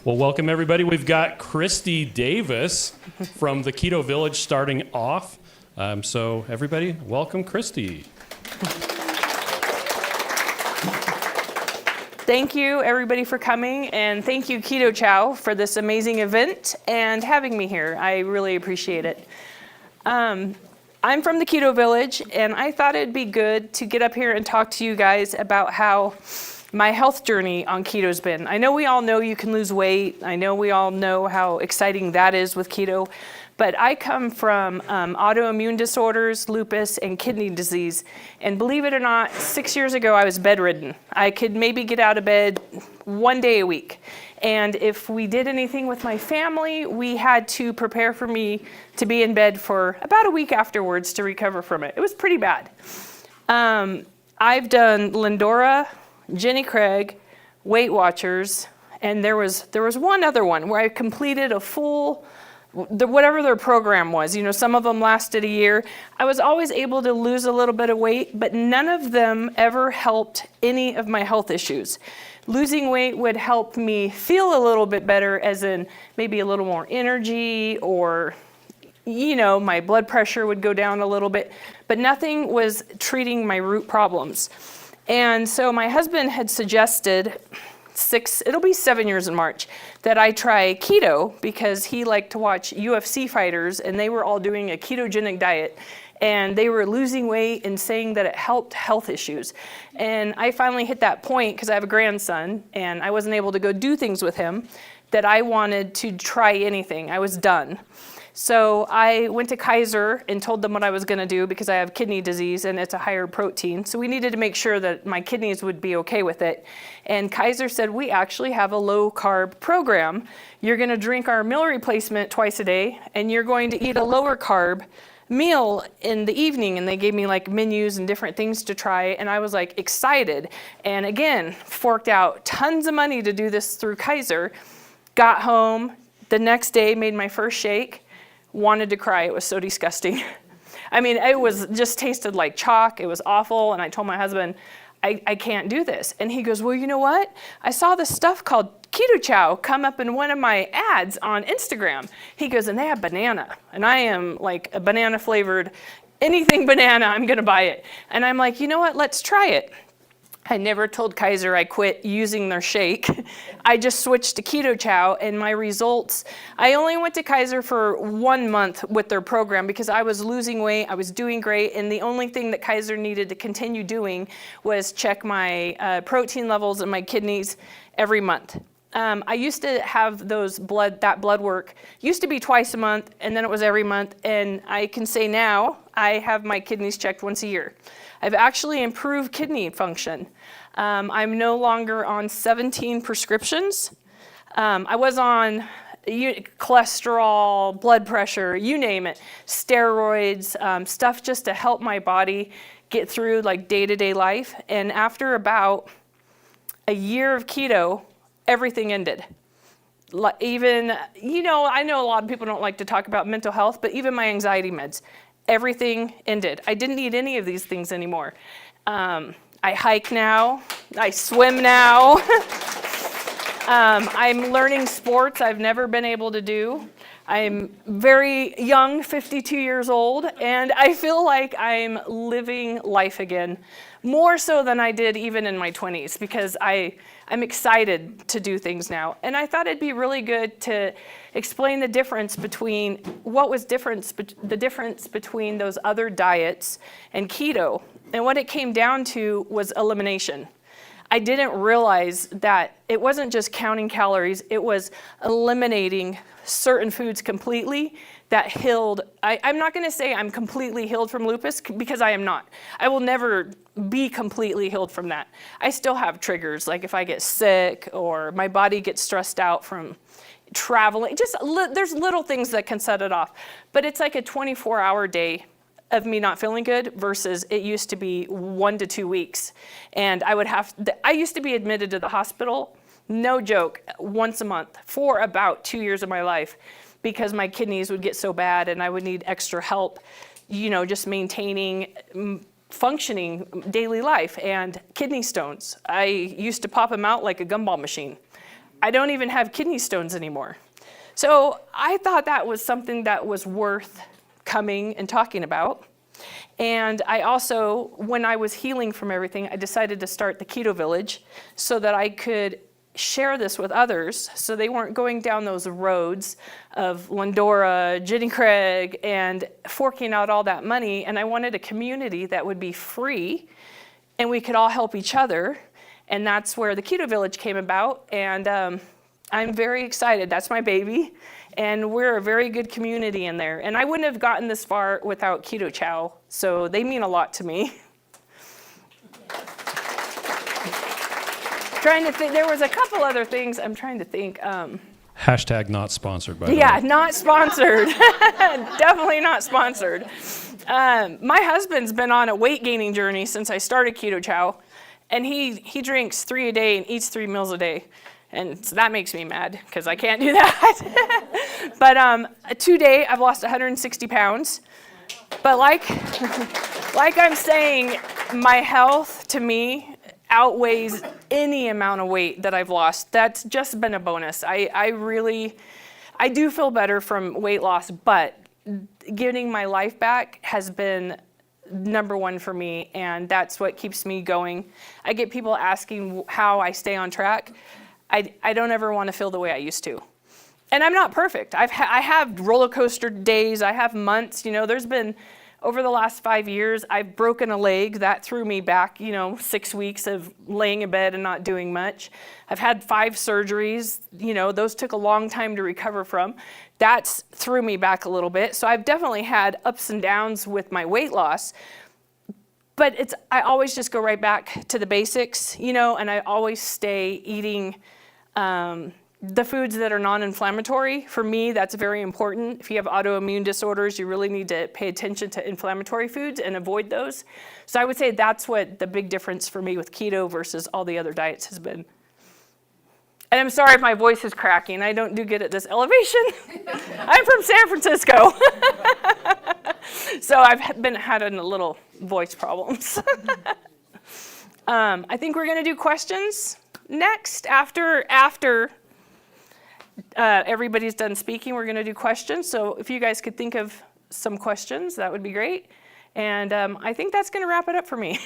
Well, welcome everybody. We've got Cristy Davis from the Keto Village starting off. So everybody, welcome Cristy. Thank you everybody for coming, and thank you Keto Chow for this amazing event and having me here. I really appreciate it. I'm from the Keto Village, and I thought it'd be good to get up here and talk to you guys about how my health journey on keto's been. I know we all know you can lose weight. I know we all know how exciting that is with keto, but I come from autoimmune disorders, lupus, and kidney disease. And believe it or not, 6 years ago, I was bedridden. I could maybe get out of bed one day a week. And if we did anything with my family, we had to prepare for me to be in bed for about a week afterwards to recover from it. It was pretty bad. I've done Lindora, Jenny Craig, Weight Watchers, and there was one other one where I completed a full, whatever their program was. You know, some of them lasted a year. I was always able to lose a little bit of weight, but none of them ever helped any of my health issues. Losing weight would help me feel a little bit better, as in maybe a little more energy, or, you know, my blood pressure would go down a little bit, but nothing was treating my root problems. And so my husband had suggested it'll be 7 years in March, that I try keto, because he liked to watch UFC fighters, and they were all doing a ketogenic diet, and they were losing weight and saying that it helped health issues. And I finally hit that point, because I have a grandson, and I wasn't able to go do things with him, that I wanted to try anything. I was done. So I went to Kaiser and told them what I was going to do, because I have kidney disease and it's a higher protein. So we needed to make sure that my kidneys would be okay with it. And Kaiser said, we actually have a low carb program. You're going to drink our meal replacement twice a day, and you're going to eat a lower carb meal in the evening. And they gave me like menus and different things to try. And I was like excited. And again, forked out tons of money to do this through Kaiser. Got home the next day, made my first shake. Wanted to cry. It was so disgusting. I mean, it was just tasted like chalk. It was awful. And I told my husband, I can't do this. And he goes, well, you know what? I saw this stuff called Keto Chow come up in one of my ads on Instagram. He goes, and they have banana. And I am like a banana flavored, anything banana, I'm going to buy it. And I'm like, you know what? Let's try it. I never told Kaiser I quit using their shake. I just switched to Keto Chow, and my results, I only went to Kaiser for 1 month with their program, because I was losing weight, I was doing great, and the only thing that Kaiser needed to continue doing was check my protein levels in my kidneys every month. I used to have that blood work, used to be twice a month, and then it was every month, and I can say now I have my kidneys checked once a year. I've actually improved kidney function. I'm no longer on 17 prescriptions. I was on cholesterol, blood pressure, you name it, steroids, stuff just to help my body get through like day-to-day life. And after about a year of keto, everything ended. Even, you know, I know a lot of people don't like to talk about mental health, but even my anxiety meds, everything ended. I didn't need any of these things anymore. I hike now. I swim now. I'm learning sports I've never been able to do. I'm very young, 52 years old, and I feel like I'm living life again, more so than I did even in my 20s, because I'm excited to do things now. And I thought it'd be really good to explain the difference between the difference between those other diets and keto. And what it came down to was elimination. I didn't realize that it wasn't just counting calories, it was eliminating certain foods completely that healed. I'm not going to say I'm completely healed from lupus, because I am not. I will never be completely healed from that. I still have triggers, like if I get sick or my body gets stressed out from traveling. There's little things that can set it off. But it's like a 24-hour day of me not feeling good versus it used to be 1 to 2 weeks. And I used to be admitted to the hospital, no joke, once a month for about 2 years of my life, because my kidneys would get so bad and I would need extra help, you know, just maintaining functioning daily life. And kidney stones, I used to pop them out like a gumball machine. I don't even have kidney stones anymore. So I thought that was something that was worth coming and talking about. And I also, when I was healing from everything, I decided to start the Keto Village so that I could share this with others so they weren't going down those roads of Lindora, Jenny Craig, and forking out all that money. And I wanted a community that would be free and we could all help each other. And that's where the Keto Village came about. And I'm very excited. That's my baby. And we're a very good community in there. And I wouldn't have gotten this far without Keto Chow. So they mean a lot to me. Trying to think, there was a couple other things I'm trying to think. Hashtag not sponsored, by the way. Yeah, not sponsored. Definitely not sponsored. My husband's been on a weight gaining journey since I started Keto Chow. And he drinks 3 a day and eats 3 meals a day. And so that makes me mad because I can't do that. But today I've lost 160 pounds. But like I'm saying, my health to me outweighs any amount of weight that I've lost. That's just been a bonus. I do feel better from weight loss, but getting my life back has been number one for me, and that's what keeps me going. I get people asking how I stay on track. I don't ever want to feel the way I used to. And I'm not perfect. I have roller coaster days. I have months. There's been, over the last 5 years, I've broken a leg. That threw me back, 6 weeks of laying in bed and not doing much. I've had 5 surgeries. Those took a long time to recover from. That's threw me back a little bit. So I've definitely had ups and downs with my weight loss. But I always just go right back to the basics, and I always stay eating the foods that are non-inflammatory. For me, that's very important. If you have autoimmune disorders, you really need to pay attention to inflammatory foods and avoid those. So I would say that's what the big difference for me with keto versus all the other diets has been. And I'm sorry if my voice is cracking. I don't do good at this elevation. I'm from San Francisco. So I've had a little voice problems. I think we're going to do questions next. After everybody's done speaking, we're going to do questions. So if you guys could think of some questions, that would be great. And I think that's going to wrap it up for me.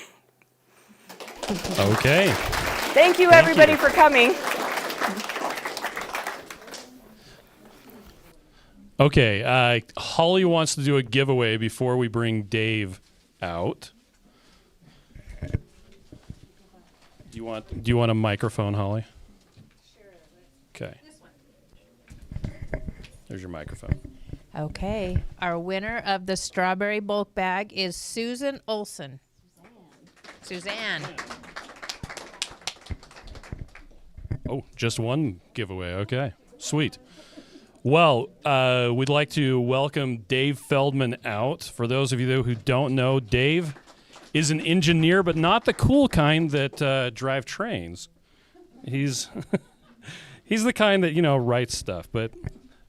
Okay. Thank you, everybody, for coming. Okay, Holly wants to do a giveaway before we bring Dave out. Do you want a microphone, Holly? Sure. Okay. This one. There's your microphone. Okay. Our winner of the strawberry bulk bag is Susan Olson. Suzanne. Oh, just one giveaway. Okay, sweet. Well, we'd like to welcome Dave Feldman out. For those of you who don't know, Dave is an engineer, but not the cool kind that drive trains. He's he's the kind that, writes stuff. But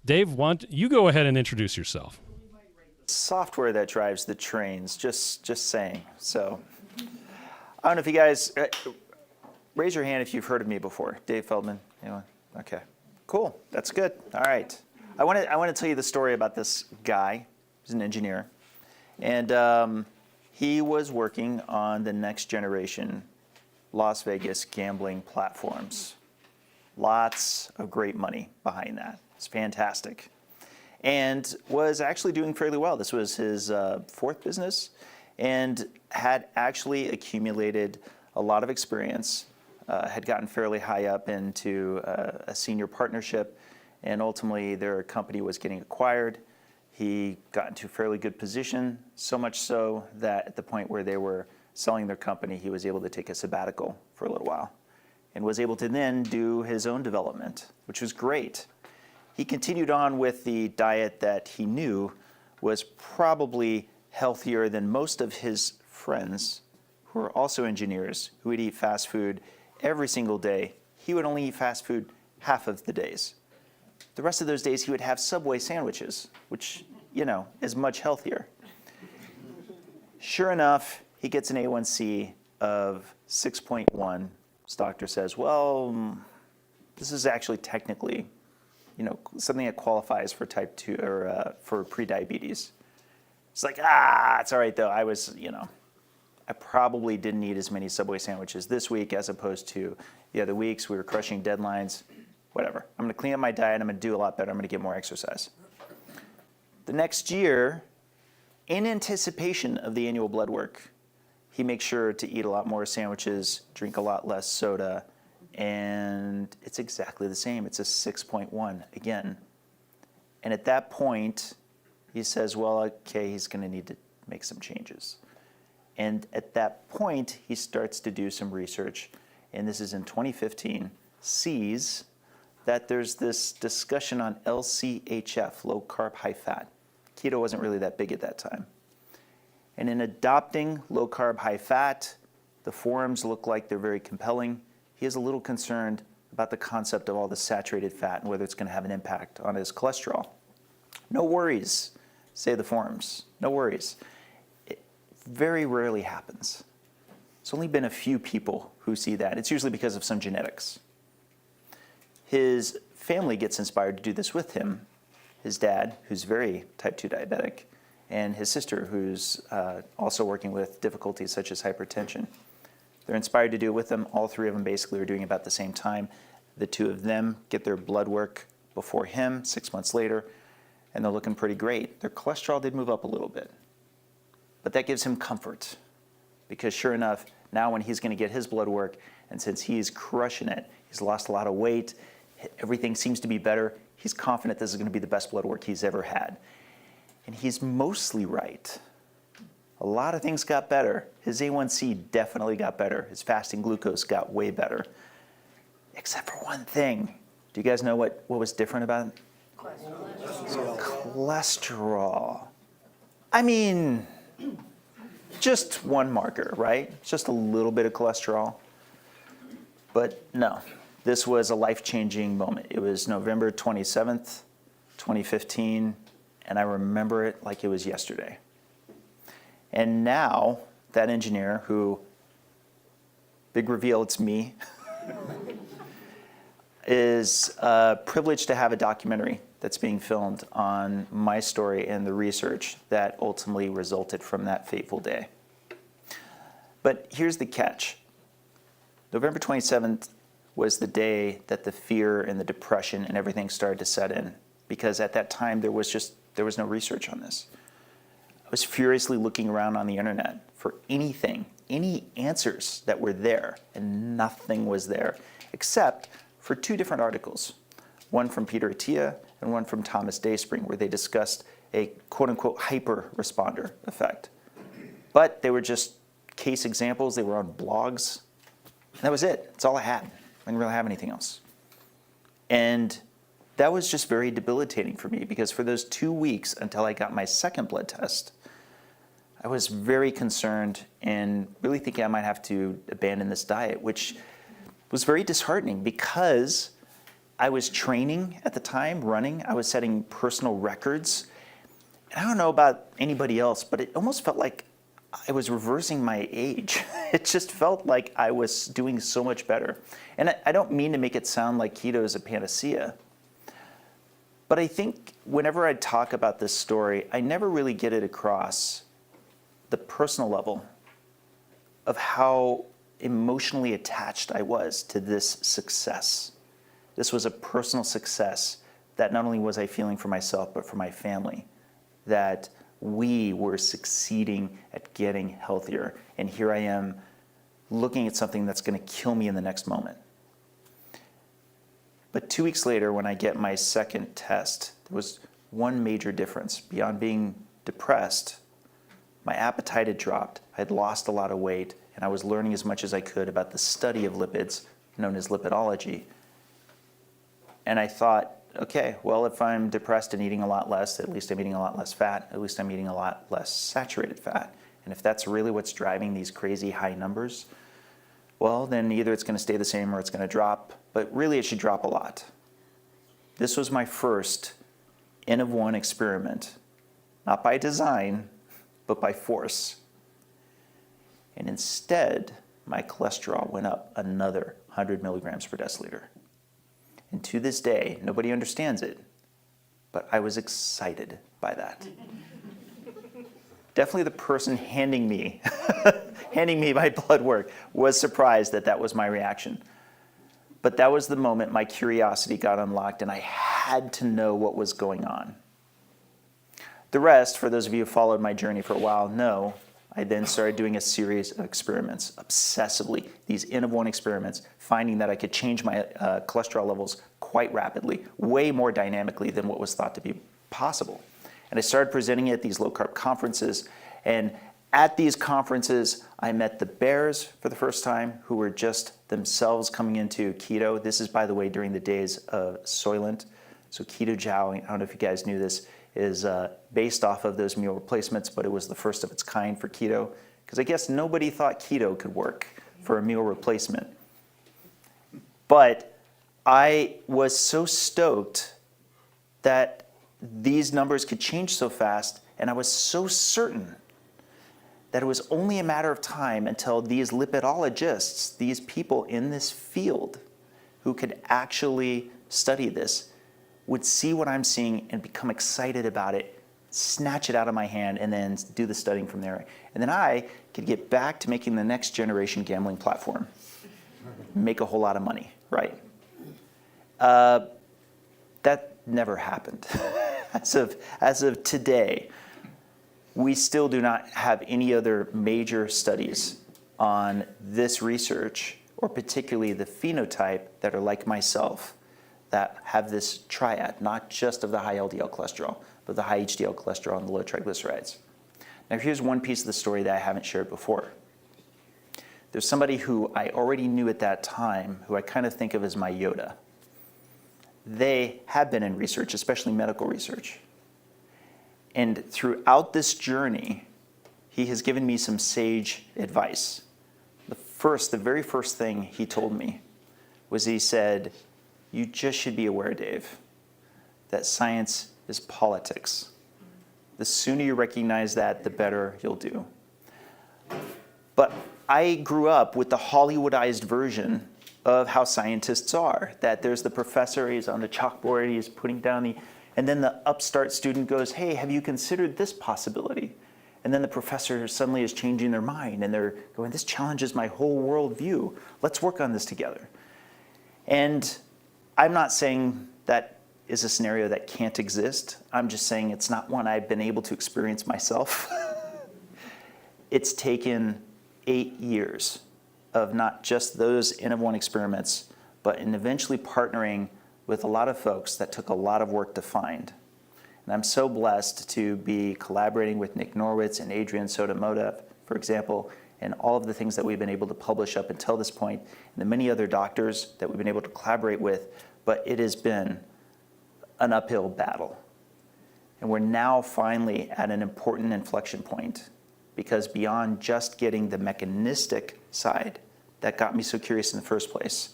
Dave, you go ahead and introduce yourself. Software that drives the trains, just saying. So I don't know if you guys, raise your hand if you've heard of me before. Dave Feldman, anyone? Okay. Cool. That's good. All right. I want to tell you the story about this guy. He's an engineer, and he was working on the next generation Las Vegas gambling platforms. Lots of great money behind that. It's fantastic, and was actually doing fairly well. This was his 4th business, and had actually accumulated a lot of experience. Had gotten fairly high up into a senior partnership, and ultimately their company was getting acquired. He got into a fairly good position, so much so that at the point where they were selling their company, he was able to take a sabbatical for a little while and was able to then do his own development, which was great. He continued on with the diet that he knew was probably healthier than most of his friends who were also engineers who would eat fast food every single day. He would only eat fast food half of the days. The rest of those days he would have Subway sandwiches, which, is much healthier. Sure enough, he gets an A1C of 6.1. His doctor says, well, This is actually technically, something that qualifies for type 2 or for prediabetes. It's like, it's all right though. I probably didn't eat as many Subway sandwiches this week as opposed to the other weeks. We were crushing deadlines, whatever. I'm going to clean up my diet. I'm going to do a lot better. I'm going to get more exercise. The next year, in anticipation of the annual blood work, he makes sure to eat a lot more sandwiches, drink a lot less soda, and it's exactly the same. It's a 6.1 again. And at that point, he says, well, okay, he's going to need to make some changes. And at that point, he starts to do some research, and this is in 2015, sees that there's this discussion on LCHF, low carb, high fat. Keto wasn't really that big at that time. And in adopting low carb, high fat, the forums look like they're very compelling. He is a little concerned about the concept of all the saturated fat and whether it's going to have an impact on his cholesterol. No worries, say the forums. No worries. It very rarely happens. It's only been a few people who see that. It's usually because of some genetics. His family gets inspired to do this with him. His dad, who's very type 2 diabetic, and his sister, who's also working with difficulties such as hypertension. They're inspired to do it with them. All three of them basically are doing about the same time. The two of them get their blood work before him 6 months later, and they're looking pretty great. Their cholesterol did move up a little bit, but that gives him comfort because sure enough, now when he's going to get his blood work, and since he's crushing it, he's lost a lot of weight, everything seems to be better, he's confident this is going to be the best blood work he's ever had. And he's mostly right. A lot of things got better. His A1C definitely got better. His fasting glucose got way better. Except for one thing. Do you guys know what was different about it? Cholesterol. I mean, just one marker, right? Just a little bit of cholesterol. But no, this was a life-changing moment. It was November 27th, 2015, and I remember it like it was yesterday. And now, that engineer who, big reveal, it's me, is privileged to have a documentary that's being filmed on my story and the research that ultimately resulted from that fateful day. But here's the catch. November 27th was the day that the fear and the depression and everything started to set in, because at that time there was no research on this. I was furiously looking around on the internet for anything, any answers that were there, and nothing was there, except for two different articles, one from Peter Attia and one from Thomas Dayspring, where they discussed a quote-unquote hyper-responder effect. But they were just case examples. They were on blogs. And that was it. That's all I had. I didn't really have anything else. And that was just very debilitating for me, because for those 2 weeks until I got my second blood test, I was very concerned and really thinking I might have to abandon this diet, which was very disheartening because I was training at the time, running. I was setting personal records. And I don't know about anybody else, but it almost felt like I was reversing my age. It just felt like I was doing so much better. And I don't mean to make it sound like keto is a panacea, but I think whenever I talk about this story, I never really get it across the personal level of how emotionally attached I was to this success. This was a personal success that not only was I feeling for myself, but for my family, that we were succeeding at getting healthier. And here I am looking at something that's going to kill me in the next moment. But 2 weeks later, when I get my second test, there was one major difference. Beyond being depressed, my appetite had dropped, I had lost a lot of weight, and I was learning as much as I could about the study of lipids, known as lipidology. And I thought, okay, well, if I'm depressed and eating a lot less, at least I'm eating a lot less fat, at least I'm eating a lot less saturated fat. And if that's really what's driving these crazy high numbers, well, then either it's going to stay the same or it's going to drop, but really it should drop a lot. This was my first N of 1 experiment, not by design, but by force. And instead, my cholesterol went up another 100 milligrams per deciliter. And to this day, nobody understands it, but I was excited by that. Definitely the person handing me my blood work was surprised that that was my reaction. But that was the moment my curiosity got unlocked and I had to know what was going on. The rest, for those of you who followed my journey for a while, know I then started doing a series of experiments, obsessively, these N-of-1 experiments, finding that I could change my cholesterol levels quite rapidly, way more dynamically than what was thought to be possible. And I started presenting it at these low-carb conferences, and at these conferences, I met the bears for the first time, who were just themselves coming into keto. This is, by the way, during the days of Soylent. So keto jowing, I don't know if you guys knew this, is based off of those meal replacements, but it was the first of its kind for keto, because I guess nobody thought keto could work for a meal replacement. But I was so stoked that these numbers could change so fast, and I was so certain that it was only a matter of time until these lipidologists, these people in this field who could actually study this, would see what I'm seeing and become excited about it, snatch it out of my hand, and then do the studying from there. And then I could get back to making the next generation gambling platform, make a whole lot of money, right? That never happened. As of today, we still do not have any other major studies on this research, or particularly the phenotype that are like myself, that have this triad, not just of the high LDL cholesterol, but the high HDL cholesterol and the low triglycerides. Now here's one piece of the story that I haven't shared before. There's somebody who I already knew at that time, who I kind of think of as my Yoda. They have been in research, especially medical research. And throughout this journey, he has given me some sage advice. The very first thing he told me was, he said, "You just should be aware, Dave, that science is politics. The sooner you recognize that, the better you'll do." But I grew up with the Hollywoodized version of how scientists are, that there's the professor, he's on the chalkboard, he's putting down and then the upstart student goes, "Hey, have you considered this possibility?" And then the professor suddenly is changing their mind and they're going, "This challenges my whole worldview. Let's work on this together." And I'm not saying that is a scenario that can't exist. I'm just saying it's not one I've been able to experience myself. It's taken 8 years of not just those N-of-1 experiments, but in eventually partnering with a lot of folks that took a lot of work to find. And I'm so blessed to be collaborating with Nick Norwitz and Adrian Sotomoda, for example, and all of the things that we've been able to publish up until this point, and the many other doctors that we've been able to collaborate with, but it has been an uphill battle. And we're now finally at an important inflection point, because beyond just getting the mechanistic side that got me so curious in the first place,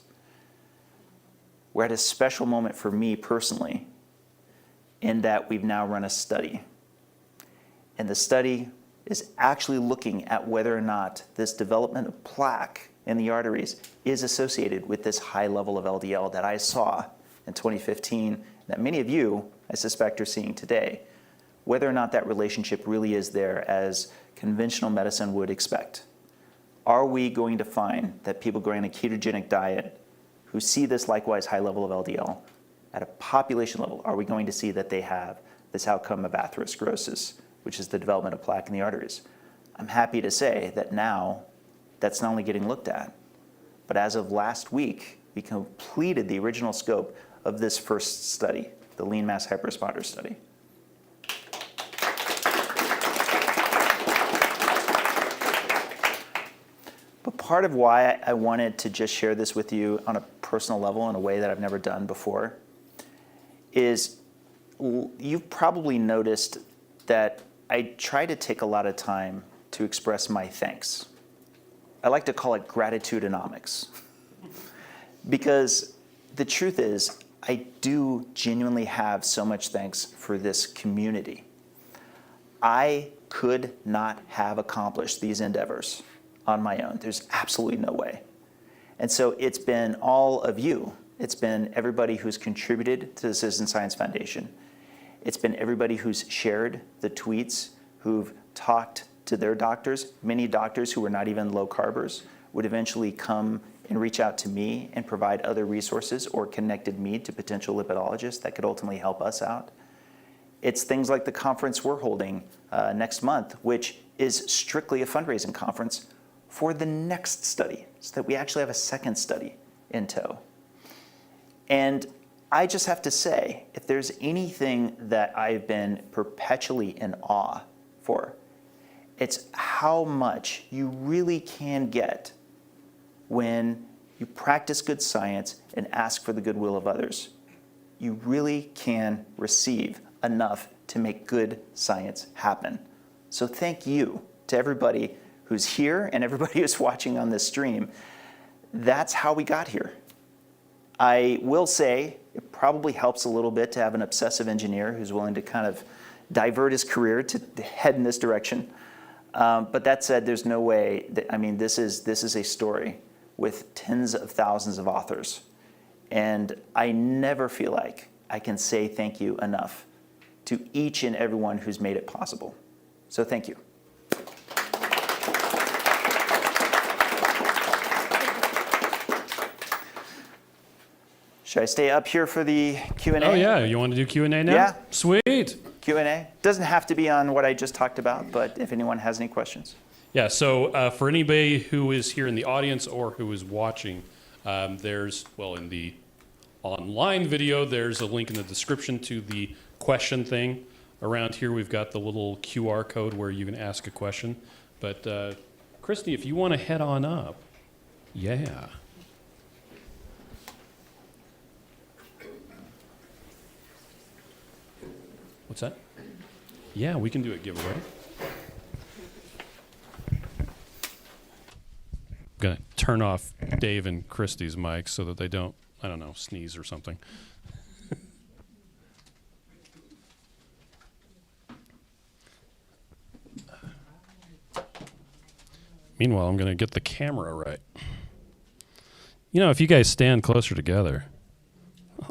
we're at a special moment for me personally, in that we've now run a study. And the study is actually looking at whether or not this development of plaque in the arteries is associated with this high level of LDL that I saw in 2015, that many of you, I suspect, are seeing today, whether or not that relationship really is there as conventional medicine would expect. Are we going to find that people going on a ketogenic diet who see this likewise high level of LDL at a population level, are we going to see that they have this outcome of atherosclerosis, which is the development of plaque in the arteries? I'm happy to say that now that's not only getting looked at, but as of last week, we completed the original scope of this first study, the lean mass hyperresponder study. But part of why I wanted to just share this with you on a personal level in a way that I've never done before is, you've probably noticed that I try to take a lot of time to express my thanks. I like to call it gratitudeonomics. Because the truth is, I do genuinely have so much thanks for this community. I could not have accomplished these endeavors on my own. There's absolutely no way. And so it's been all of you It's been everybody who's contributed to the Citizen Science Foundation. It's been everybody who's shared the tweets, who've talked to their doctors. Many doctors who were not even low carbers would eventually come and reach out to me and provide other resources or connected me to potential lipidologists that could ultimately help us out. It's things like the conference we're holding next month, which is strictly a fundraising conference for the next study, so that we actually have a second study in tow. And I just have to say, if there's anything that I've been perpetually in awe for, it's how much you really can get when you practice good science and ask for the goodwill of others. You really can receive enough to make good science happen. So thank you to everybody who's here and everybody who's watching on this stream. That's how we got here. I will say it probably helps a little bit to have an obsessive engineer who's willing to kind of divert his career to head in this direction. But that said, there's no way that, I mean, this is a story with tens of thousands of authors. And I never feel like I can say thank you enough to each and everyone who's made it possible. So thank you. Should I stay up here for the Q&A? Oh, yeah. You want to do Q&A now? Yeah. Sweet. Q&A. Doesn't have to be on what I just talked about, but if anyone has any questions. Yeah, so for anybody who is here in the audience or who is watching, there's, well, in the online video, there's a link in the description to the question thing. Around here, we've got the little QR code where you can ask a question. But Cristy, if you want to head on up, yeah. What's that? Yeah, we can do a giveaway. I'm going to turn off Dave and Cristy's mics so that they don't, I don't know, sneeze or something. Meanwhile, I'm going to get the camera right. You know, if you guys stand closer together.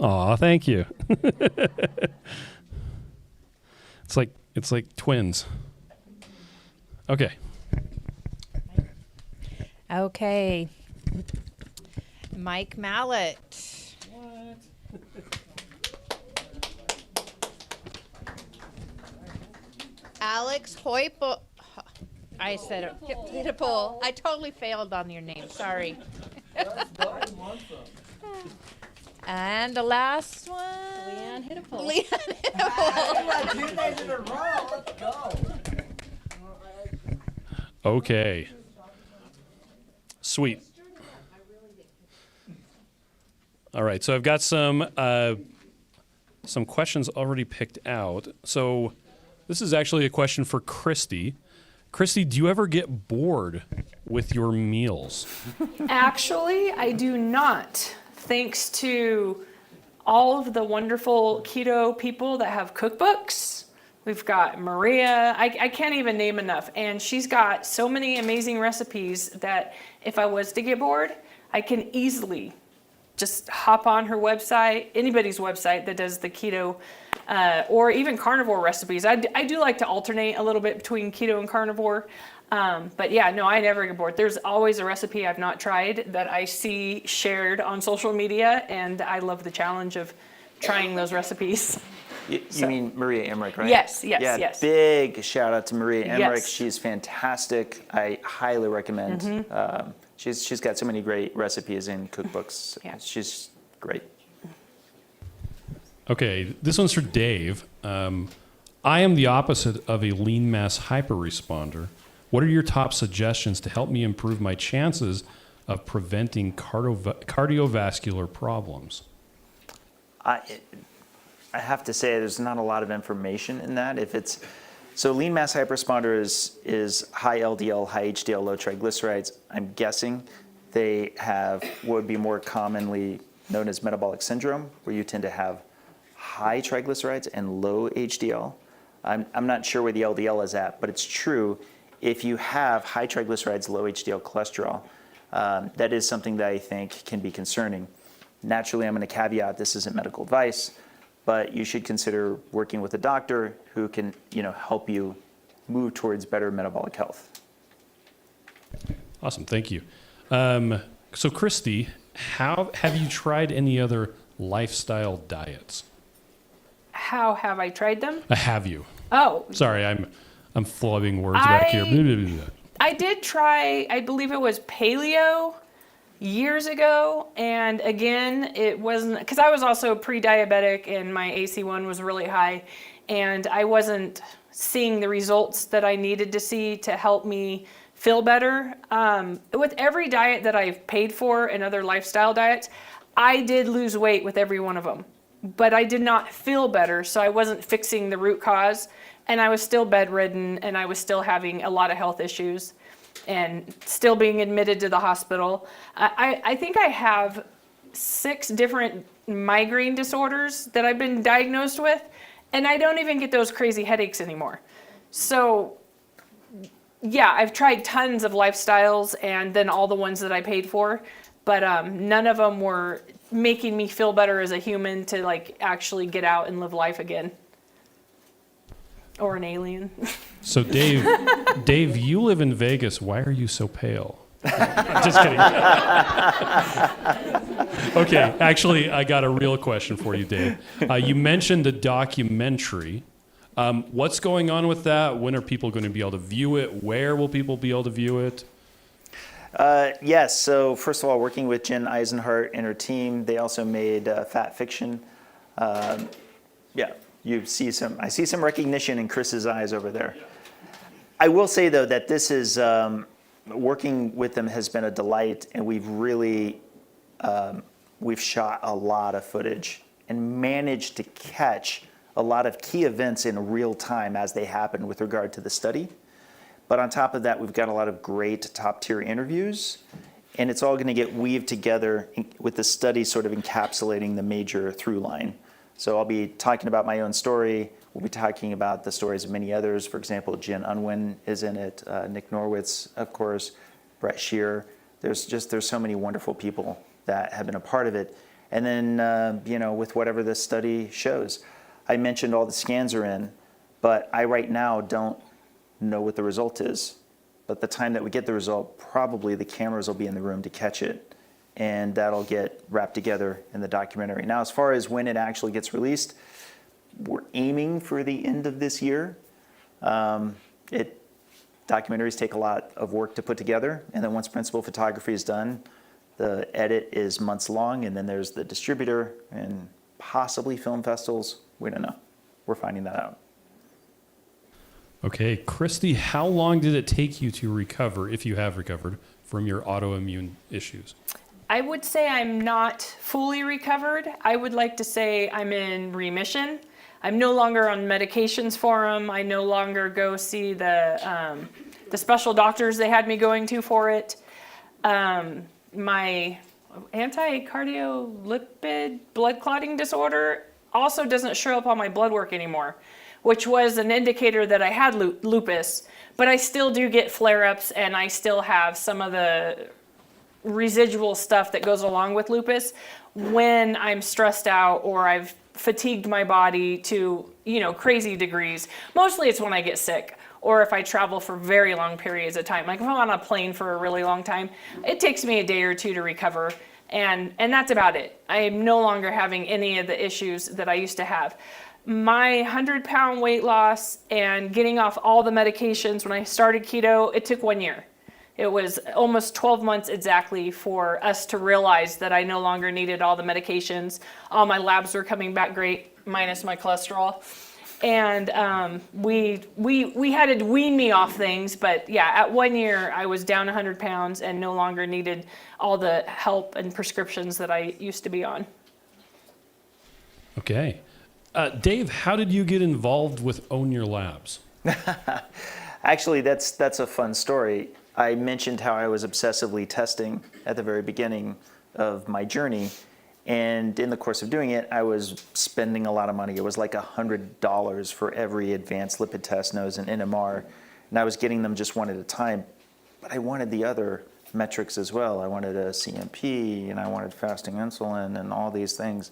Aw, thank you. It's like twins. Okay. Okay. Mike Mallet. What? Alex Hoipo. I said it. Hippo. I totally failed on your name. Sorry. And the last one. Leanne Hittapole. Leanne Hittapole. 2 days in a row. Let's go. Okay. Sweet. All right, so I've got some questions already picked out. So this is actually a question for Cristy. Cristy, do you ever get bored with your meals? Actually, I do not. Thanks to all of the wonderful keto people that have cookbooks. We've got Maria, I can't even name enough. And she's got so many amazing recipes that if I was to get bored, I can easily just hop on her website, anybody's website that does the keto or even carnivore recipes. I do like to alternate a little bit between keto and carnivore. But yeah, no, I never get bored. There's always a recipe I've not tried that I see shared on social media, and I love the challenge of trying those recipes. You mean Maria Emmerich, right? Yes. Big shout out to Maria Emmerich. Yes. She's fantastic. I highly recommend. She's got so many great recipes and cookbooks. Yeah. She's great. Okay, this one's for Dave. I am the opposite of a lean mass hyperresponder. What are your top suggestions to help me improve my chances of preventing cardiovascular problems? I have to say there's not a lot of information in that. So lean mass hyperresponder is high LDL, high HDL, low triglycerides. I'm guessing they have what would be more commonly known as metabolic syndrome, where you tend to have high triglycerides and low HDL. I'm not sure where the LDL is at, but it's true. If you have high triglycerides, low HDL cholesterol, that is something that I think can be concerning. Naturally, I'm going to caveat this isn't medical advice, but you should consider working with a doctor who can, help you move towards better metabolic health. Awesome, thank you. So, Cristy, have you tried any other lifestyle diets? How have I tried them? Have you? Oh, Sorry, I'm flubbing words back here. Blah, blah, blah, blah. I did try, I believe it was paleo years ago. And again, it wasn't, because I was also pre-diabetic and my AC1 was really high. And I wasn't seeing the results that I needed to see to help me feel better. With every diet that I've paid for and other lifestyle diets, I did lose weight with every one of them. But I did not feel better, so I wasn't fixing the root cause. And I was still bedridden, and I was still having a lot of health issues and still being admitted to the hospital. I think I have 6 different migraine disorders that I've been diagnosed with, and I don't even get those crazy headaches anymore. So yeah, I've tried tons of lifestyles and then all the ones that I paid for, but none of them were making me feel better as a human to like actually get out and live life again. Or an alien. So, Dave, you live in Vegas. Why are you so pale? Just kidding. Okay, actually, I got a real question for you, Dave. You mentioned a documentary. What's going on with that? When are people going to be able to view it? Where will people be able to view it? Yes, so first of all, working with Jen Eisenhart and her team, they also made Fat Fiction. Yeah, I see some recognition in Chris's eyes over there. I will say though that this is, working with them has been a delight, and we've really, we've shot a lot of footage and managed to catch a lot of key events in real time as they happen with regard to the study. But on top of that, we've got a lot of great top-tier interviews, and it's all going to get weaved together with the study sort of encapsulating the major through line. So I'll be talking about my own story. We'll be talking about the stories of many others. For example, Jen Unwin is in it, Nick Norwitz, of course, Brett Shear. There's so many wonderful people that have been a part of it. And then, with whatever this study shows. I mentioned all the scans are in, but I right now don't know what the result is. But the time that we get the result, probably the cameras will be in the room to catch it, and that'll get wrapped together in the documentary. Now, as far as when it actually gets released, we're aiming for the end of this year. Documentaries take a lot of work to put together, and then once principal photography is done, the edit is months long, and then there's the distributor and possibly film festivals. We don't know. We're finding that out. Okay, Cristy, how long did it take you to recover, if you have recovered, from your autoimmune issues? I would say I'm not fully recovered. I would like to say I'm in remission. I'm no longer on medications for them. I no longer go see the special doctors they had me going to for it. My anti-cardiolipid blood clotting disorder also doesn't show up on my blood work anymore, which was an indicator that I had lupus, but I still do get flare-ups, and I still have some of the residual stuff that goes along with lupus when I'm stressed out or I've fatigued my body to, crazy degrees. Mostly it's when I get sick or if I travel for very long periods of time. Like if I'm on a plane for a really long time, it takes me a day or two to recover. And that's about it. I am no longer having any of the issues that I used to have. My 100-pound weight loss and getting off all the medications when I started keto, it took 1 year. It was almost 12 months exactly for us to realize that I no longer needed all the medications. All my labs were coming back great, minus my cholesterol. And we had to wean me off things, but yeah, at 1 year I was down 100 pounds and no longer needed all the help and prescriptions that I used to be on. Okay. Dave, how did you get involved with Own Your Labs? Actually, that's a fun story. I mentioned how I was obsessively testing at the very beginning of my journey. And in the course of doing it, I was spending a lot of money. It was like $100 for every advanced lipid test, nose and NMR. And I was getting them just one at a time. But I wanted the other metrics as well. I wanted a CMP, and I wanted fasting insulin, and all these things.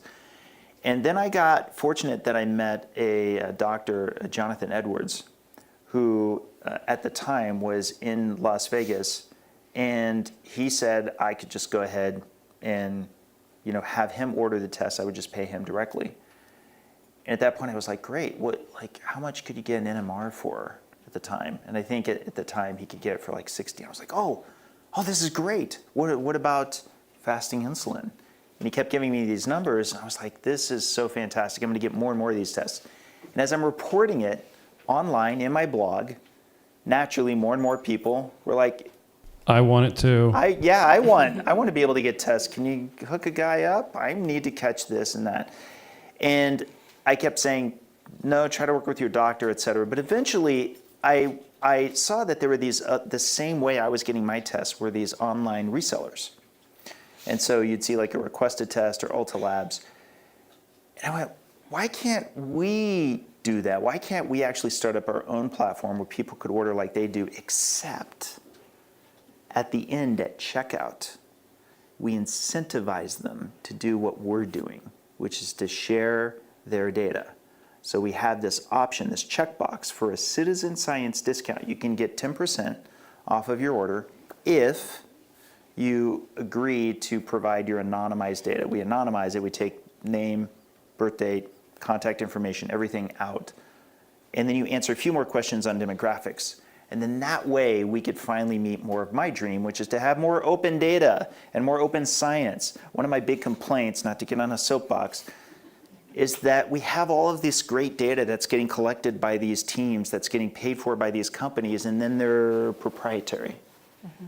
And then I got fortunate that I met a doctor, Jonathan Edwards, who at the time was in Las Vegas, and he said I could just go ahead and have him order the test. I would just pay him directly. And at that point, I was like, great. How much could you get an NMR for at the time? And I think at the time he could get it for like 60. I was like, oh, this is great. What about fasting insulin? And he kept giving me these numbers, and I was like, this is so fantastic. I'm going to get more and more of these tests. And as I'm reporting it online in my blog, naturally more and more people were like, I want it too. I want to be able to get tests. Can you hook a guy up? I need to catch this and that. And I kept saying, no, try to work with your doctor, et cetera. But eventually, I saw that there were these, the same way I was getting my tests were these online resellers. And so you'd see like a requested test or Ulta Labs. And I went, why can't we do that? Why can't we actually start up our own platform where people could order like they do, except at the end at checkout, we incentivize them to do what we're doing, which is to share their data. So we have this option, this checkbox for a citizen science discount. You can get 10% off of your order if you agree to provide your anonymized data. We anonymize it. We take name, birth date, contact information, everything out. And then you answer a few more questions on demographics. And then that way we could finally meet more of my dream, which is to have more open data and more open science. One of my big complaints, not to get on a soapbox, is that we have all of this great data that's getting collected by these teams, that's getting paid for by these companies, and then they're proprietary. Mm-hmm.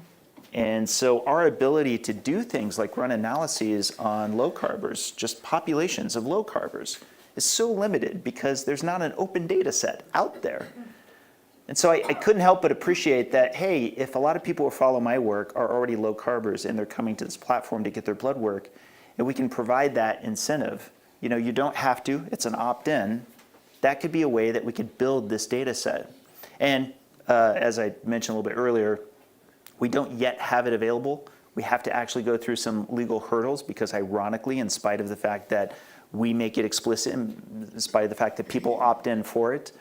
And so our ability to do things like run analyses on low carbers, just populations of low carbers, is so limited because there's not an open data set out there. And so I couldn't help but appreciate that, hey, if a lot of people who follow my work are already low carbers and they're coming to this platform to get their blood work, and we can provide that incentive, you don't have to, it's an opt-in, that could be a way that we could build this data set. And as I mentioned a little bit earlier, we don't yet have it available. We have to actually go through some legal hurdles because ironically, in spite of the fact that we make it explicit, in spite of the fact that people opt in for it,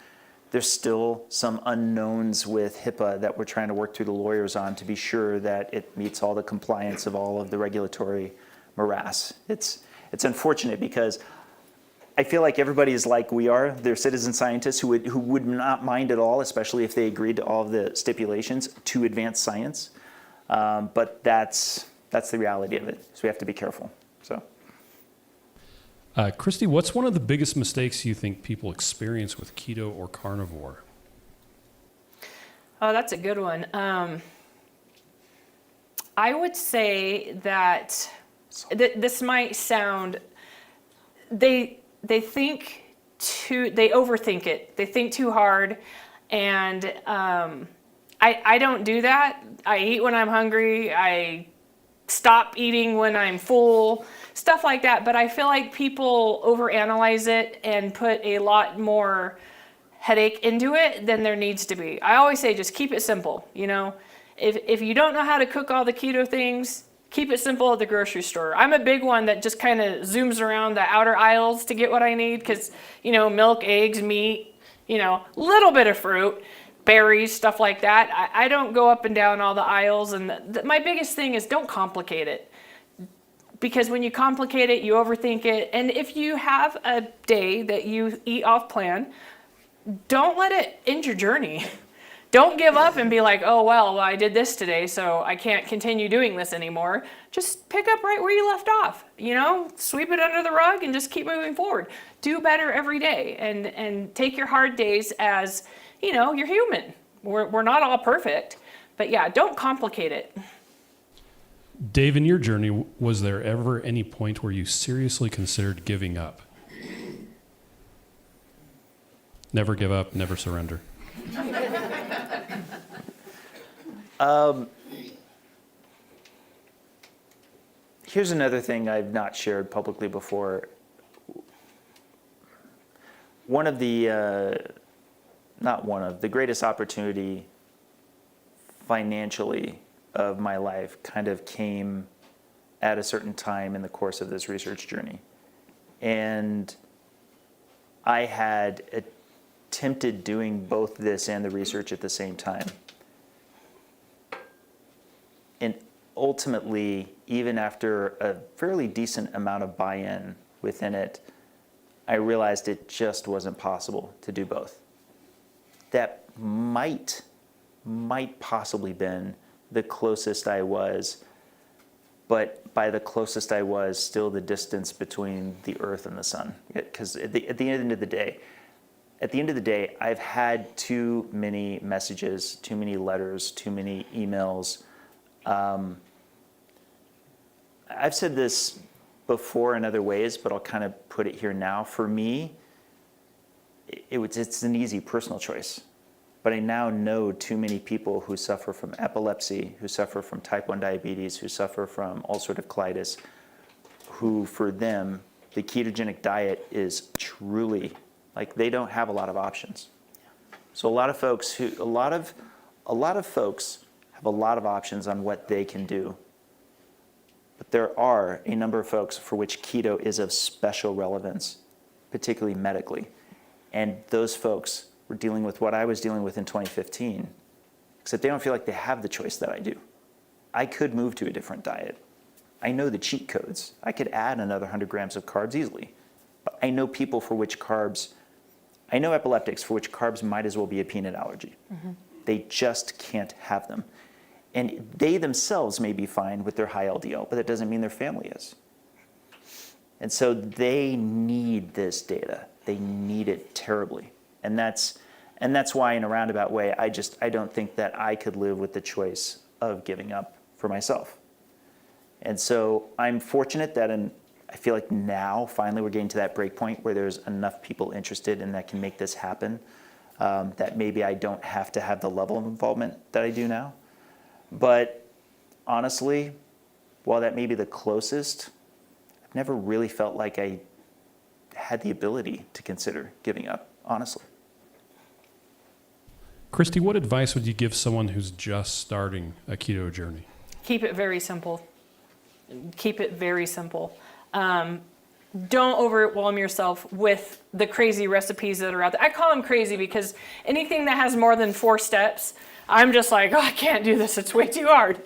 there's still some unknowns with HIPAA that we're trying to work through the lawyers on to be sure that it meets all the compliance of all of the regulatory morass. It's unfortunate because I feel like everybody is like we are. They're citizen scientists who would not mind at all, especially if they agreed to all of the stipulations to advance science. But that's the reality of it. So we have to be careful. So. Cristy, what's one of the biggest mistakes you think people experience with keto or carnivore? Oh, that's a good one. I would say that this might sound, they overthink it. They think too hard, and I don't do that. I eat when I'm hungry. I stop eating when I'm full, stuff like that. But I feel like people overanalyze it and put a lot more headache into it than there needs to be. I always say just keep it simple. If you don't know how to cook all the keto things, keep it simple at the grocery store. I'm a big one that just kind of zooms around the outer aisles to get what I need because, milk, eggs, meat, little bit of fruit, berries, stuff like that. I don't go up and down all the aisles. And my biggest thing is don't complicate it. Because when you complicate it, you overthink it. And if you have a day that you eat off plan, don't let it end your journey. Don't give up and be like, oh, well, I did this today, so I can't continue doing this anymore. Just pick up right where you left off, sweep it under the rug and just keep moving forward. Do better every day and take your hard days as, you're human. We're not all perfect, but yeah, don't complicate it. Dave, in your journey, was there ever any point where you seriously considered giving up? Never give up, never surrender. Here's another thing I've not shared publicly before. The greatest opportunity financially of my life kind of came at a certain time in the course of this research journey. And I had attempted doing both this and the research at the same time. And ultimately, even after a fairly decent amount of buy-in within it, I realized it just wasn't possible to do both. That might possibly been the closest I was, but by the closest I was, still the distance between the earth and the sun. Because at the end of the day, I've had too many messages, too many letters, too many emails. I've said this before in other ways, but I'll kind of put it here now. For me, it's an easy personal choice. But I now know too many people who suffer from epilepsy, who suffer from type 1 diabetes, who suffer from ulcerative colitis, who for them, the ketogenic diet is truly, like, they don't have a lot of options. So a lot of folks have a lot of options on what they can do. But there are a number of folks for which keto is of special relevance, particularly medically. And those folks were dealing with what I was dealing with in 2015, except they don't feel like they have the choice that I do. I could move to a different diet. I know the cheat codes. I could add another 100 grams of carbs easily. But I know people for which I know epileptics for which carbs might as well be a peanut allergy. Mm-hmm. They just can't have them. And they themselves may be fine with their high LDL, but that doesn't mean their family is. And so they need this data. They need it terribly. And that's why, in a roundabout way, I don't think that I could live with the choice of giving up for myself. And so I'm fortunate that I feel like now, finally, we're getting to that break point where there's enough people interested and that can make this happen, that maybe I don't have to have the level of involvement that I do now. But honestly, while that may be the closest, I've never really felt like I had the ability to consider giving up, honestly. Cristy, what advice would you give someone who's just starting a keto journey? Keep it very simple. Keep it very simple. Don't overwhelm yourself with the crazy recipes that are out there. I call them crazy because anything that has more than 4 steps, I'm just like, oh, I can't do this. It's way too hard.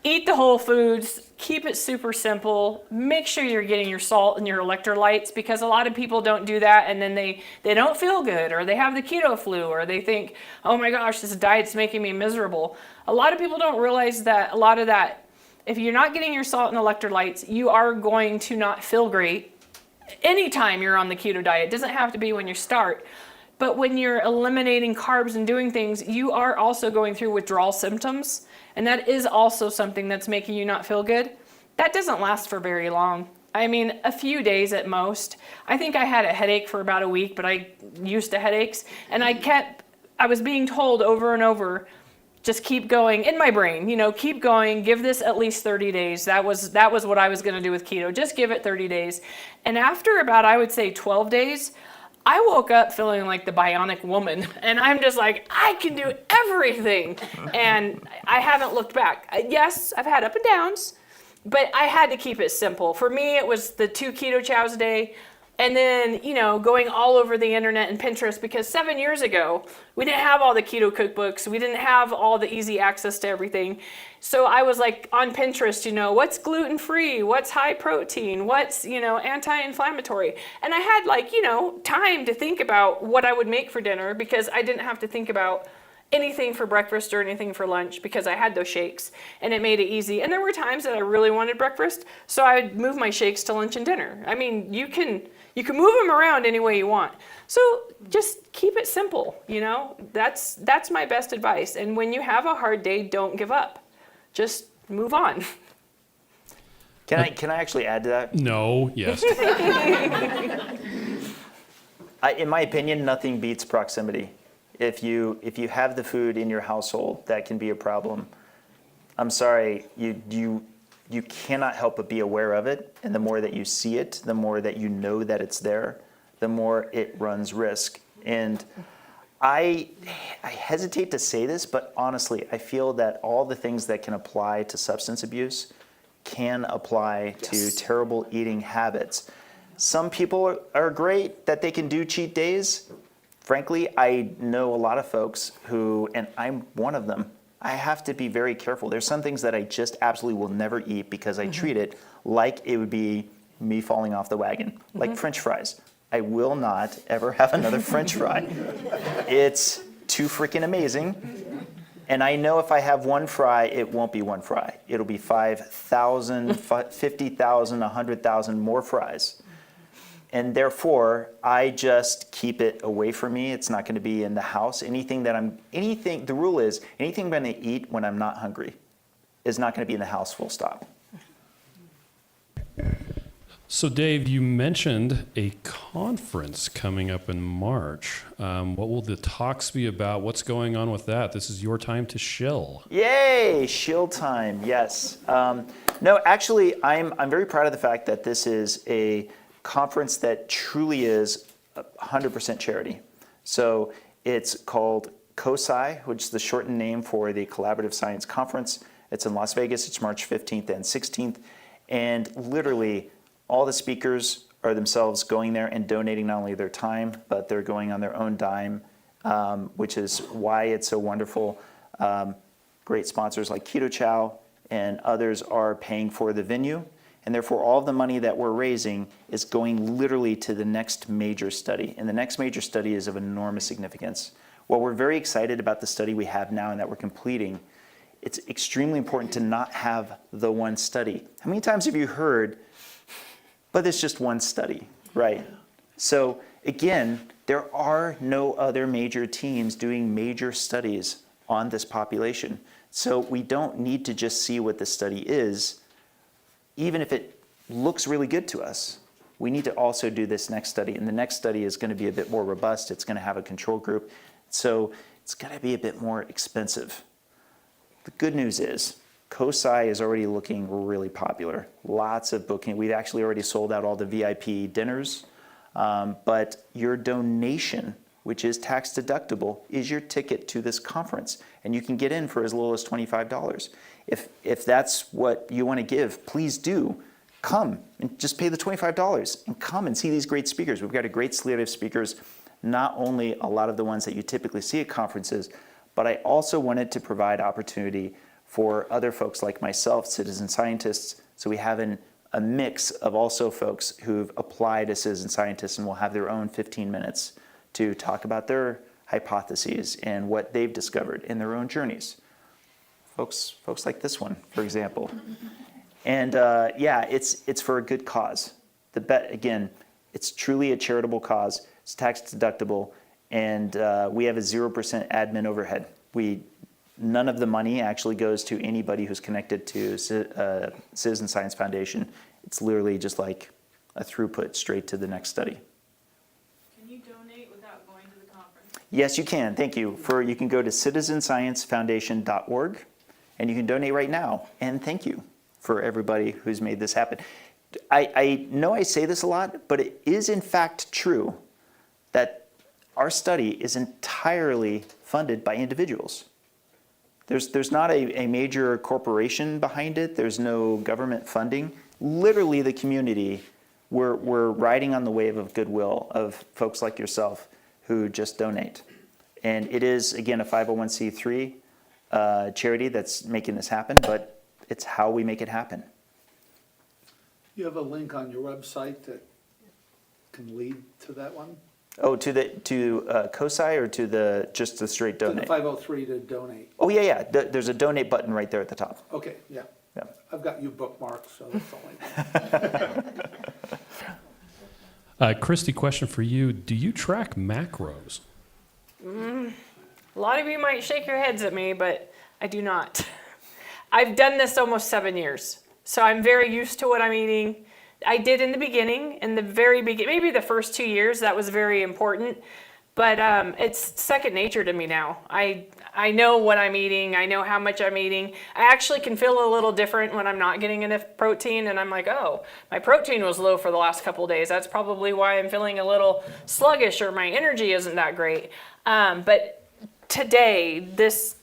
Eat the whole foods. Keep it super simple. Make sure you're getting your salt and your electrolytes, because a lot of people don't do that, and then they don't feel good, or they have the keto flu, or they think, oh my gosh, this diet's making me miserable. A lot of people don't realize that a lot of that, if you're not getting your salt and electrolytes, you are going to not feel great anytime you're on the keto diet. It doesn't have to be when you start. But when you're eliminating carbs and doing things, you are also going through withdrawal symptoms. And that is also something that's making you not feel good. That doesn't last for very long. I mean, a few days at most. I think I had a headache for about a week, but I used to headaches. And I was being told over and over, just keep going in my brain, keep going, give this at least 30 days. That was what I was going to do with keto. Just give it 30 days. And after about, I would say 12 days, I woke up feeling like the bionic woman, and I'm just like, I can do everything. And I haven't looked back. Yes, I've had up and downs, but I had to keep it simple. For me, it was the 2 keto chows a day, and then, going all over the internet and Pinterest, because 7 years ago, we didn't have all the keto cookbooks. We didn't have all the easy access to everything. So I was like on Pinterest, what's gluten-free? What's high protein? What's, anti-inflammatory? And I had time to think about what I would make for dinner, because I didn't have to think about anything for breakfast or anything for lunch, because I had those shakes, and it made it easy. And there were times that I really wanted breakfast, so I'd move my shakes to lunch and dinner. I mean, you can move them around any way you want. So just keep it simple, That's my best advice. And when you have a hard day, don't give up. Just move on. Can I actually add to that? No, yes. In my opinion, nothing beats proximity. If you have the food in your household, that can be a problem. I'm sorry, you cannot help but be aware of it. And the more that you see it, the more that you know that it's there, the more it runs risk. And I hesitate to say this, but honestly, I feel that all the things that can apply to substance abuse can apply to terrible eating habits. Some people are great that they can do cheat days. Frankly, I know a lot of folks who, and I'm one of them, I have to be very careful. There's some things that I just absolutely will never eat because I treat it like it would be me falling off the wagon, like French fries. I will not ever have another French fry. It's too freaking amazing. And I know if I have one fry, it won't be one fry. It'll be 5,000, 50,000, 100,000 more fries. And therefore, I just keep it away from me. It's not going to be in the house. The rule is, anything I'm going to eat when I'm not hungry is not going to be in the house, full stop. So, Dave, you mentioned a conference coming up in March. What will the talks be about? What's going on with that? This is your time to shill. Yay, shill time, yes. No, actually, I'm very proud of the fact that this is a conference that truly is 100% charity. So it's called COSI, which is the shortened name for the Collaborative Science Conference. It's in Las Vegas. It's March 15th and 16th. And literally, all the speakers are themselves going there and donating not only their time, but they're going on their own dime, which is why it's so wonderful. Great sponsors like Keto Chow and others are paying for the venue. And therefore, all of the money that we're raising is going literally to the next major study. And the next major study is of enormous significance. While we're very excited about the study we have now and that we're completing, it's extremely important to not have the one study. How many times have you heard, but it's just one study, right? So again, there are no other major teams doing major studies on this population. So we don't need to just see what the study is. Even if it looks really good to us, we need to also do this next study. And the next study is going to be a bit more robust. It's going to have a control group. So it's going to be a bit more expensive. The good news is COSI is already looking really popular. Lots of booking. We've actually already sold out all the VIP dinners. But your donation, which is tax deductible, is your ticket to this conference. And you can get in for as little as $25. If that's what you want to give, please do. Come and just pay the $25 and come and see these great speakers. We've got a great slate of speakers, not only a lot of the ones that you typically see at conferences, but I also wanted to provide opportunity for other folks like myself, citizen scientists. So we have a mix of also folks who've applied as citizen scientists and will have their own 15 minutes to talk about their hypotheses and what they've discovered in their own journeys. Folks like this one, for example. And it's for a good cause. Again, it's truly a charitable cause. It's tax deductible, and we have a 0% admin overhead. None of the money actually goes to anybody who's connected to Citizen Science Foundation. It's literally just like a throughput straight to the next study. Can you donate without going to the conference? Yes, you can. Thank you. You can go to citizensciencefoundation.org, and you can donate right now. And thank you for everybody who's made this happen. I know I say this a lot, but it is in fact true that our study is entirely funded by individuals. There's not a major corporation behind it. There's no government funding. Literally, the community, we're riding on the wave of goodwill of folks like yourself who just donate. And it is, again, a 501c3 charity that's making this happen, but it's how we make it happen. You have a link on your website that can lead to that one? Oh, to COSI or to just the straight To the donate? 503 to donate. Oh, yeah. There's a donate button right there at the top. Okay, yeah. Yeah. I've got you bookmarked, so that's all I know. Cristy, question for you. Do you track macros? A lot of you might shake your heads at me, but I do not. I've done this almost 7 years, so I'm very used to what I'm eating. I did in the beginning, maybe the first 2 years, that was very important. But it's second nature to me now. I know what I'm eating. I know how much I'm eating. I actually can feel a little different when I'm not getting enough protein, and I'm like, oh, my protein was low for the last couple of days. That's probably why I'm feeling a little sluggish or my energy isn't that great. But today, this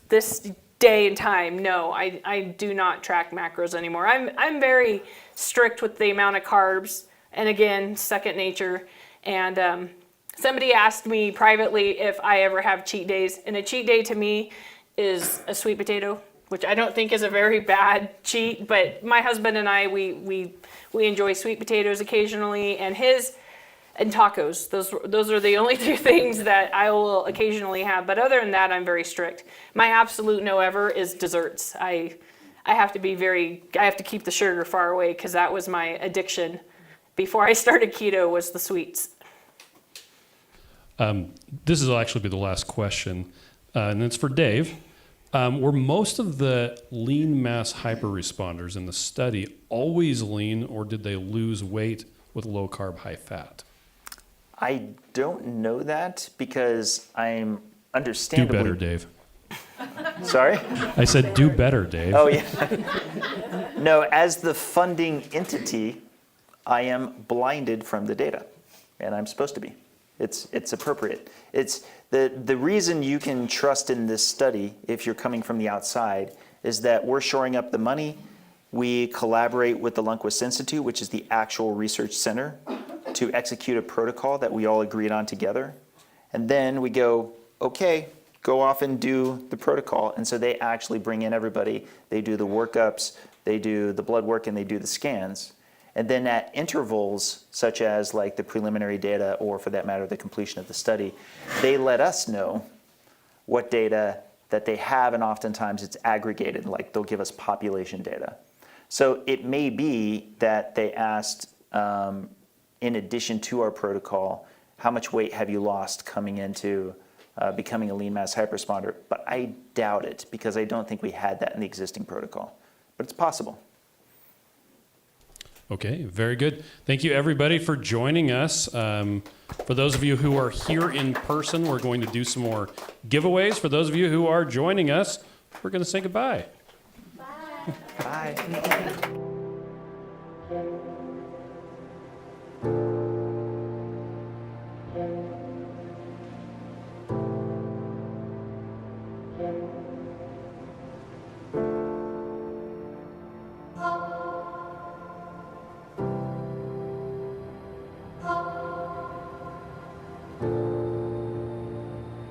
day and time, no, I do not track macros anymore. I'm very strict with the amount of carbs, and again, second nature. And somebody asked me privately if I ever have cheat days, and a cheat day to me is a sweet potato, which I don't think is a very bad cheat, but my husband and I, we enjoy sweet potatoes occasionally, and tacos. Those are the only two things that I will occasionally have, but other than that, I'm very strict. My absolute no ever is desserts. I have to keep the sugar far away, because that was my addiction before I started keto, was the sweets. This will actually be the last question, and it's for Dave. Were most of the lean mass hyper-responders in the study always lean, or did they lose weight with low carb, high fat? I don't know that because I'm understandably... Do better, Dave. Sorry? I said do better, Dave. Oh, yeah. No, as the funding entity, I am blinded from the data, and I'm supposed to be. It's appropriate. It's the reason you can trust in this study, if you're coming from the outside, is that we're shoring up the money. We collaborate with the Lundquist Institute, which is the actual research center, to execute a protocol that we all agreed on together. And then we go, okay, go off and do the protocol. And so they actually bring in everybody. They do the workups, they do the blood work, and they do the scans. And then at intervals, such as like the preliminary data, or for that matter, the completion of the study, they let us know what data that they have, and oftentimes it's aggregated, like they'll give us population data. So it may be that they asked, in addition to our protocol, how much weight have you lost coming into becoming a lean mass hyperresponder? But I doubt it, because I don't think we had that in the existing protocol. But it's possible. Okay, very good. Thank you, everybody, for joining us. For those of you who are here in person, we're going to do some more giveaways. For those of you who are joining us, we're going to say goodbye. Bye.